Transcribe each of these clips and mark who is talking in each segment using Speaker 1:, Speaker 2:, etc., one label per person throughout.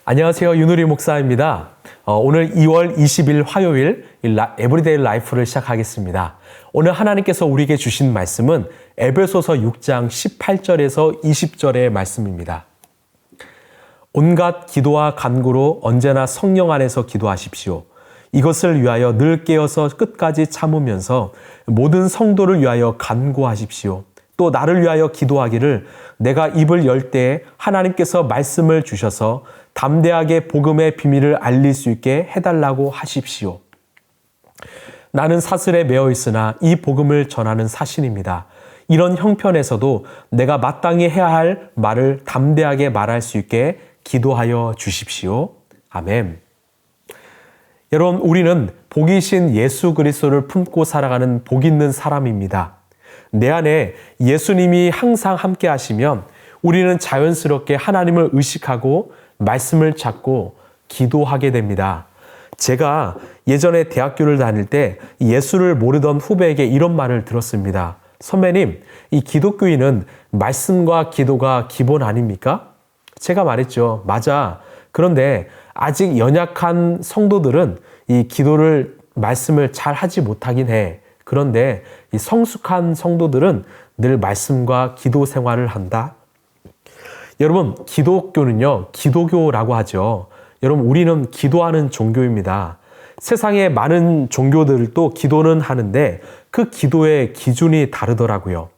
Speaker 1: 안녕하세요. 윤우리 목사입니다. 오늘 2월 20일 화요일 에브리데이 라이프를 시작하겠습니다. 오늘 하나님께서 우리에게 주신 말씀은 에베소서 6장 18절에서 20절의 말씀입니다. 온갖 기도와 간구로 언제나 성령 안에서 기도하십시오. 이것을 위하여 늘 깨어서 끝까지 참으면서 모든 성도를 위하여 간구하십시오. 또 나를 위하여 기도하기를 내가 입을 열 때에 하나님께서 말씀을 주셔서 담대하게 복음의 비밀을 알릴 수 있게 해달라고 하십시오. 나는 사슬에 매어 있으나 이 복음을 전하는 사신입니다. 이런 형편에서도 내가 마땅히 해야 할 말을 담대하게 말할 수 있게 기도하여 주십시오. 아멘. 여러분, 우리는 복이신 예수 그리스도를 품고 살아가는 복 있는 사람입니다. 내 안에 예수님이 항상 함께 하시면 우리는 자연스럽게 하나님을 의식하고 말씀을 찾고 기도하게 됩니다. 제가 예전에 대학교를 다닐 때 예수를 모르던 후배에게 이런 말을 들었습니다. 선배님, 이 기독교인은 말씀과 기도가 기본 아닙니까? 제가 말했죠. 맞아. 그런데 아직 연약한 성도들은 이 기도를, 말씀을 잘 하지 못하긴 해. 그런데 이 성숙한 성도들은 늘 말씀과 기도 생활을 한다. 여러분, 기독교는요, 기도교라고 하죠. 여러분, 우리는 기도하는 종교입니다. 세상의 많은 종교들도 기도는 하는데 그 기도의 기준이 다르더라고요.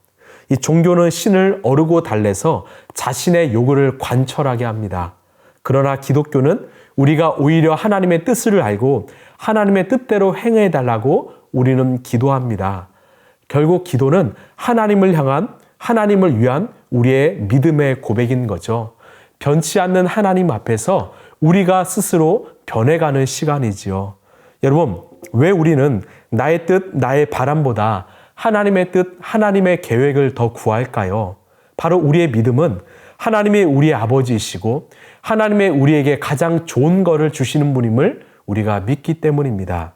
Speaker 1: 이 종교는 신을 어르고 달래서 자신의 요구를 관철하게 합니다. 그러나 기독교는 우리가 오히려 하나님의 뜻을 알고 하나님의 뜻대로 행해달라고 우리는 기도합니다. 결국 기도는 하나님을 향한, 하나님을 위한 우리의 믿음의 고백인 거죠. 변치 않는 하나님 앞에서 우리가 스스로 변해가는 시간이지요. 여러분, 왜 우리는 나의 뜻, 나의 바람보다 하나님의 뜻, 하나님의 계획을 더 구할까요? 바로 우리의 믿음은 하나님이 우리의 아버지이시고 하나님의 우리에게 가장 좋은 것을 주시는 분임을 우리가 믿기 때문입니다.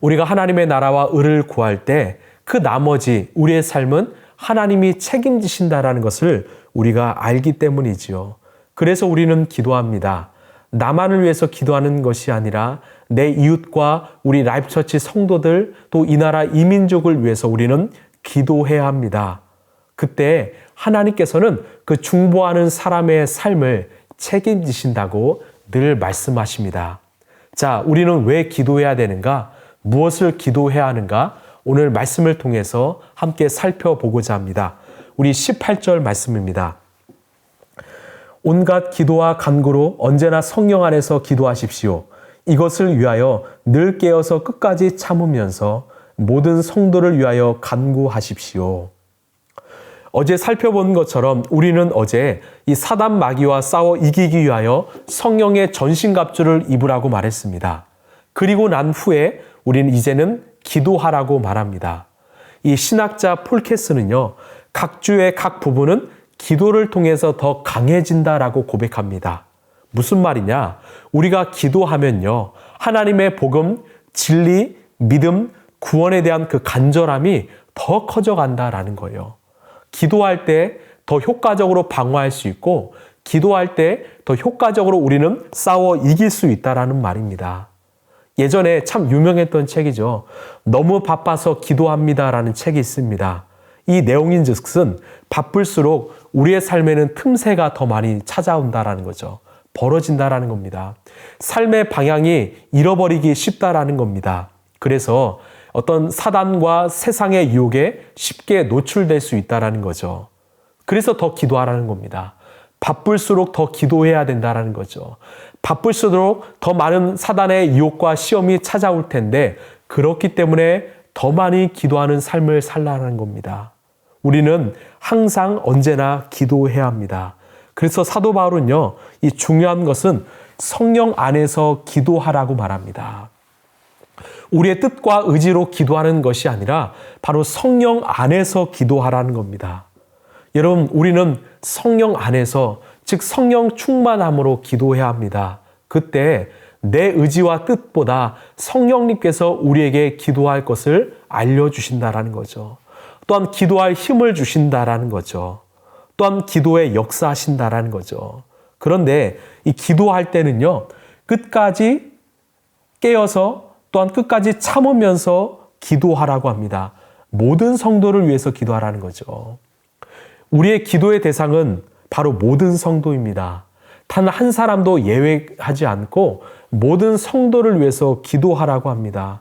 Speaker 1: 우리가 하나님의 나라와 의를 구할 때 그 나머지 우리의 삶은 하나님이 책임지신다라는 것을 우리가 알기 때문이지요. 그래서 우리는 기도합니다. 나만을 위해서 기도하는 것이 아니라 내 이웃과 우리 라이프처치 성도들, 또 이 나라 이민족을 위해서 우리는 기도해야 합니다. 그때 하나님께서는 그 중보하는 사람의 삶을 책임지신다고 늘 말씀하십니다. 자, 우리는 왜 기도해야 되는가? 무엇을 기도해야 하는가? 오늘 말씀을 통해서 함께 살펴보고자 합니다. 우리 18절 말씀입니다. 온갖 기도와 간구로 언제나 성령 안에서 기도하십시오. 이것을 위하여 늘 깨어서 끝까지 참으면서 모든 성도를 위하여 간구하십시오. 어제 살펴본 것처럼 우리는 어제 이 사단 마귀와 싸워 이기기 위하여 성령의 전신갑주를 입으라고 말했습니다. 그리고 난 후에 우리는 이제는 기도하라고 말합니다. 이 신학자 폴케스는요, 각 주의 각 부분은 기도를 통해서 더 강해진다라고 고백합니다. 무슨 말이냐? 우리가 기도하면요, 하나님의 복음, 진리, 믿음, 구원에 대한 그 간절함이 더 커져간다라는 거예요. 기도할 때 더 효과적으로 방어할 수 있고, 기도할 때 더 효과적으로 우리는 싸워 이길 수 있다라는 말입니다. 예전에 참 유명했던 책이죠. 너무 바빠서 기도합니다라는 책이 있습니다. 이 내용인즉슨 바쁠수록 우리의 삶에는 틈새가 더 많이 찾아온다라는 거죠. 벌어진다라는 겁니다. 삶의 방향이 잃어버리기 쉽다라는 겁니다. 그래서 어떤 사단과 세상의 유혹에 쉽게 노출될 수 있다라는 거죠. 그래서 더 기도하라는 겁니다. 바쁠수록 더 기도해야 된다라는 거죠. 바쁠수록 더 많은 사단의 유혹과 시험이 찾아올 텐데 그렇기 때문에 더 많이 기도하는 삶을 살라는 겁니다. 우리는 항상 언제나 기도해야 합니다. 그래서 사도 바울은요, 이 중요한 것은 성령 안에서 기도하라고 말합니다. 우리의 뜻과 의지로 기도하는 것이 아니라 바로 성령 안에서 기도하라는 겁니다. 여러분, 우리는 성령 안에서, 즉 성령 충만함으로 기도해야 합니다. 그때 내 의지와 뜻보다 성령님께서 우리에게 기도할 것을 알려주신다라는 거죠. 또한 기도할 힘을 주신다라는 거죠. 또한 기도에 역사하신다라는 거죠. 그런데 이 기도할 때는요, 끝까지 깨어서 또한 끝까지 참으면서 기도하라고 합니다. 모든 성도를 위해서 기도하라는 거죠. 우리의 기도의 대상은 바로 모든 성도입니다. 단 한 사람도 예외하지 않고 모든 성도를 위해서 기도하라고 합니다.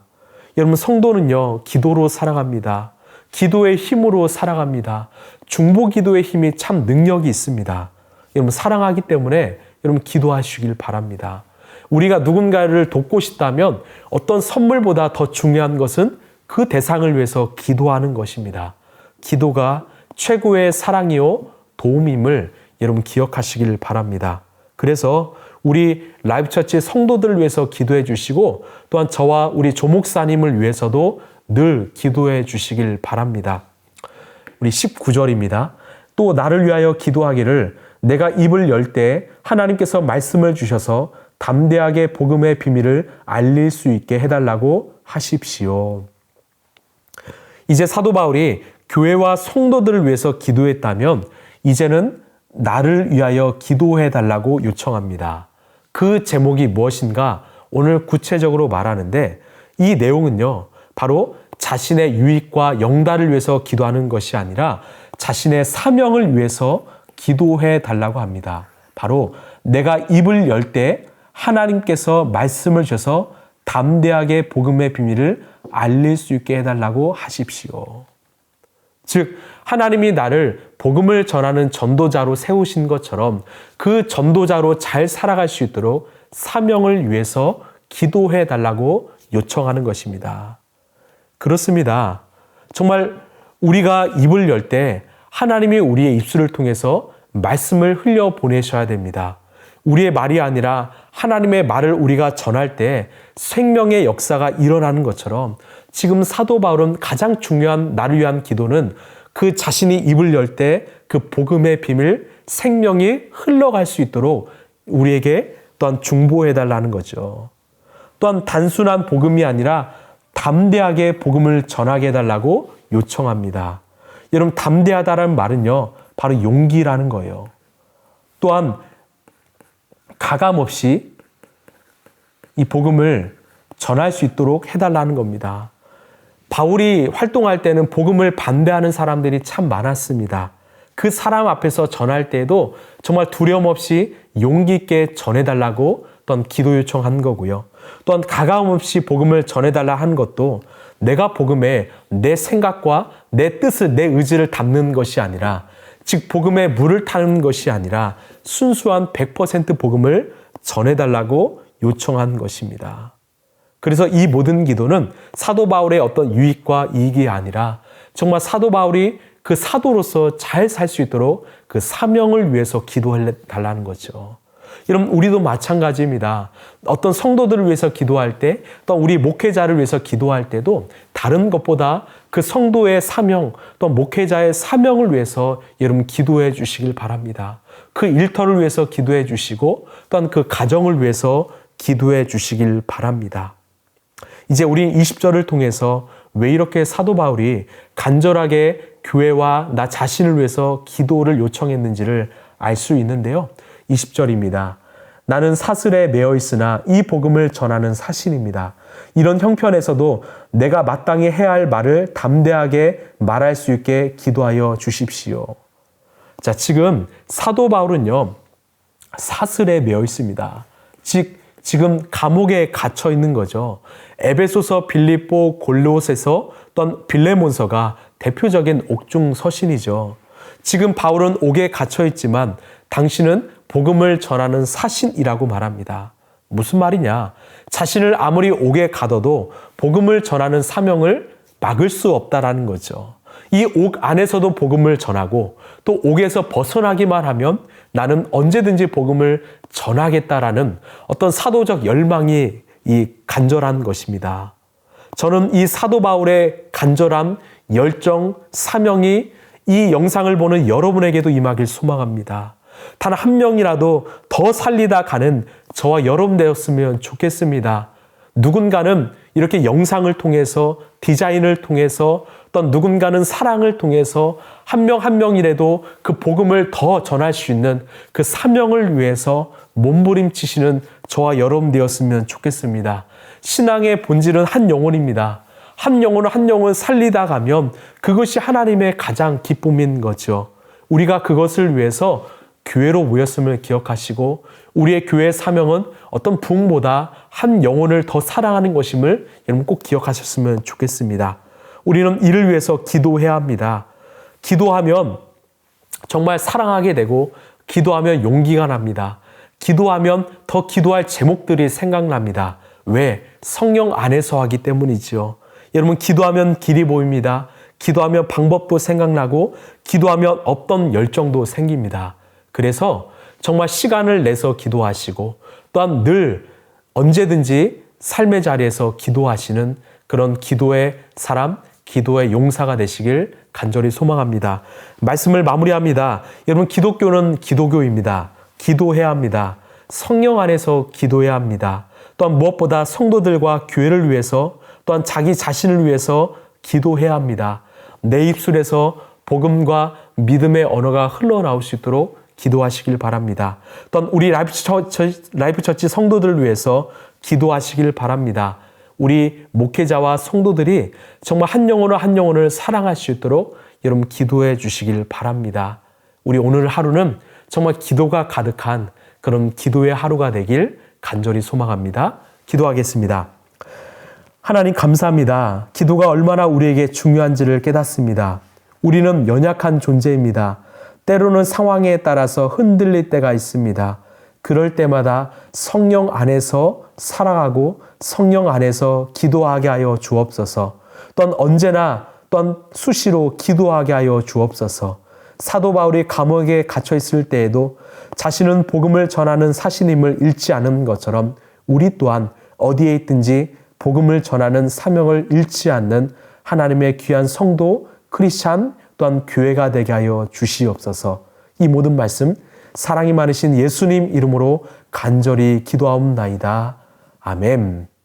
Speaker 1: 여러분, 성도는요, 기도로 살아갑니다. 기도의 힘으로 살아갑니다. 중보 기도의 힘이 참 능력이 있습니다. 여러분, 사랑하기 때문에 여러분 기도하시길 바랍니다. 우리가 누군가를 돕고 싶다면 어떤 선물보다 더 중요한 것은 그 대상을 위해서 기도하는 것입니다. 기도가 최고의 사랑이요 도움임을 여러분 기억하시길 바랍니다. 그래서 우리 라이브처치 성도들을 위해서 기도해 주시고 또한 저와 우리 조목사님을 위해서도 늘 기도해 주시길 바랍니다. 우리 19절입니다. 또 나를 위하여 기도하기를 내가 입을 열 때 하나님께서 말씀을 주셔서 담대하게 복음의 비밀을 알릴 수 있게 해달라고 하십시오. 이제 사도 바울이 교회와 성도들을 위해서 기도했다면 이제는 나를 위하여 기도해 달라고 요청합니다. 그 제목이 무엇인가 오늘 구체적으로 말하는데 이 내용은요, 바로 자신의 유익과 영달을 위해서 기도하는 것이 아니라 자신의 사명을 위해서 기도해 달라고 합니다. 바로 내가 입을 열 때 하나님께서 말씀을 주셔서 담대하게 복음의 비밀을 알릴 수 있게 해달라고 하십시오. 즉 하나님이 나를 복음을 전하는 전도자로 세우신 것처럼 그 전도자로 잘 살아갈 수 있도록 사명을 위해서 기도해 달라고 요청하는 것입니다. 그렇습니다. 정말 우리가 입을 열 때 하나님이 우리의 입술을 통해서 말씀을 흘려 보내셔야 됩니다. 우리의 말이 아니라 하나님의 말을 우리가 전할 때 생명의 역사가 일어나는 것처럼 지금 사도 바울은 가장 중요한 나를 위한 기도는 그 자신이 입을 열 때 그 복음의 비밀, 생명이 흘러갈 수 있도록 우리에게 또한 중보해달라는 거죠. 또한 단순한 복음이 아니라 담대하게 복음을 전하게 해달라고 요청합니다. 여러분, 담대하다라는 말은요, 바로 용기라는 거예요. 또한 가감 없이 이 복음을 전할 수 있도록 해달라는 겁니다. 바울이 활동할 때는 복음을 반대하는 사람들이 참 많았습니다. 그 사람 앞에서 전할 때에도 정말 두려움 없이 용기 있게 전해달라고 또한 기도 요청한 거고요. 또한 가감 없이 복음을 전해달라 한 것도 내가 복음에 내 생각과 내 뜻을, 내 의지를 담는 것이 아니라, 즉 복음에 물을 타는 것이 아니라 순수한 100% 복음을 전해달라고 요청한 것입니다. 그래서 이 모든 기도는 사도 바울의 어떤 유익과 이익이 아니라 정말 사도 바울이 그 사도로서 잘 살 수 있도록 그 사명을 위해서 기도해 달라는 거죠. 여러분, 우리도 마찬가지입니다. 어떤 성도들을 위해서 기도할 때, 또 우리 목회자를 위해서 기도할 때도 다른 것보다 그 성도의 사명, 또 목회자의 사명을 위해서 여러분 기도해 주시길 바랍니다. 그 일터를 위해서 기도해 주시고 또한 그 가정을 위해서 기도해 주시길 바랍니다. 이제 우리는 20절을 통해서 왜 이렇게 사도 바울이 간절하게 교회와 나 자신을 위해서 기도를 요청했는지를 알 수 있는데요. 20절입니다. 나는 사슬에 매어 있으나 이 복음을 전하는 사신입니다. 이런 형편에서도 내가 마땅히 해야 할 말을 담대하게 말할 수 있게 기도하여 주십시오. 자, 지금 사도 바울은요, 사슬에 매어 있습니다. 즉, 지금 감옥에 갇혀 있는 거죠. 에베소서, 빌립보, 골로새서 또한 빌레몬서가 대표적인 옥중 서신이죠. 지금 바울은 옥에 갇혀 있지만 당신은 복음을 전하는 사신이라고 말합니다. 무슨 말이냐? 자신을 아무리 옥에 가둬도 복음을 전하는 사명을 막을 수 없다라는 거죠. 이 옥 안에서도 복음을 전하고 또 옥에서 벗어나기만 하면 나는 언제든지 복음을 전하겠다라는 어떤 사도적 열망이 이 간절한 것입니다. 저는 이 사도 바울의 간절함, 열정, 사명이 이 영상을 보는 여러분에게도 임하길 소망합니다. 단 한 명이라도 더 살리다 가는 저와 여러분 되었으면 좋겠습니다. 누군가는 이렇게 영상을 통해서, 디자인을 통해서, 또 누군가는 사랑을 통해서 한 명 한 명이라도 그 복음을 더 전할 수 있는 그 사명을 위해서 몸부림치시는 저와 여러분 되었으면 좋겠습니다. 신앙의 본질은 한 영혼입니다. 한 영혼 살리다 가면 그것이 하나님의 가장 기쁨인 거죠. 우리가 그것을 위해서 교회로 모였음을 기억하시고, 우리의 교회의 사명은 어떤 부흥보다 한 영혼을 더 사랑하는 것임을 여러분 꼭 기억하셨으면 좋겠습니다. 우리는 이를 위해서 기도해야 합니다. 기도하면 정말 사랑하게 되고, 기도하면 용기가 납니다. 기도하면 더 기도할 제목들이 생각납니다. 왜? 성령 안에서 하기 때문이죠. 여러분, 기도하면 길이 보입니다. 기도하면 방법도 생각나고, 기도하면 없던 열정도 생깁니다. 그래서 정말 시간을 내서 기도하시고, 또한 늘 언제든지 삶의 자리에서 기도하시는 그런 기도의 사람, 기도의 용사가 되시길 간절히 소망합니다. 말씀을 마무리합니다. 여러분, 기독교는 기도교입니다. 기도해야 합니다. 성령 안에서 기도해야 합니다. 또한 무엇보다 성도들과 교회를 위해서, 또한 자기 자신을 위해서 기도해야 합니다. 내 입술에서 복음과 믿음의 언어가 흘러나올 수 있도록 기도하시길 바랍니다. 또한 우리 라이프 처치 성도들을 위해서 기도하시길 바랍니다. 우리 목회자와 성도들이 정말 한 영혼을 사랑할 수 있도록 여러분 기도해 주시길 바랍니다. 우리 오늘 하루는 정말 기도가 가득한 그런 기도의 하루가 되길 간절히 소망합니다. 기도하겠습니다. 하나님 감사합니다. 기도가 얼마나 우리에게 중요한지를 깨닫습니다. 우리는 연약한 존재입니다. 때로는 상황에 따라서 흔들릴 때가 있습니다. 그럴 때마다 성령 안에서 살아가고 성령 안에서 기도하게 하여 주옵소서. 또한 언제나 또한 수시로 기도하게 하여 주옵소서. 사도 바울이 감옥에 갇혀 있을 때에도 자신은 복음을 전하는 사신임을 잃지 않은 것처럼 우리 또한 어디에 있든지 복음을 전하는 사명을 잃지 않는 하나님의 귀한 성도, 크리스찬, 또한 교회가 되게 하여 주시옵소서. 이 모든 말씀 사랑이 많으신 예수님 이름으로 간절히 기도하옵나이다. 아멘.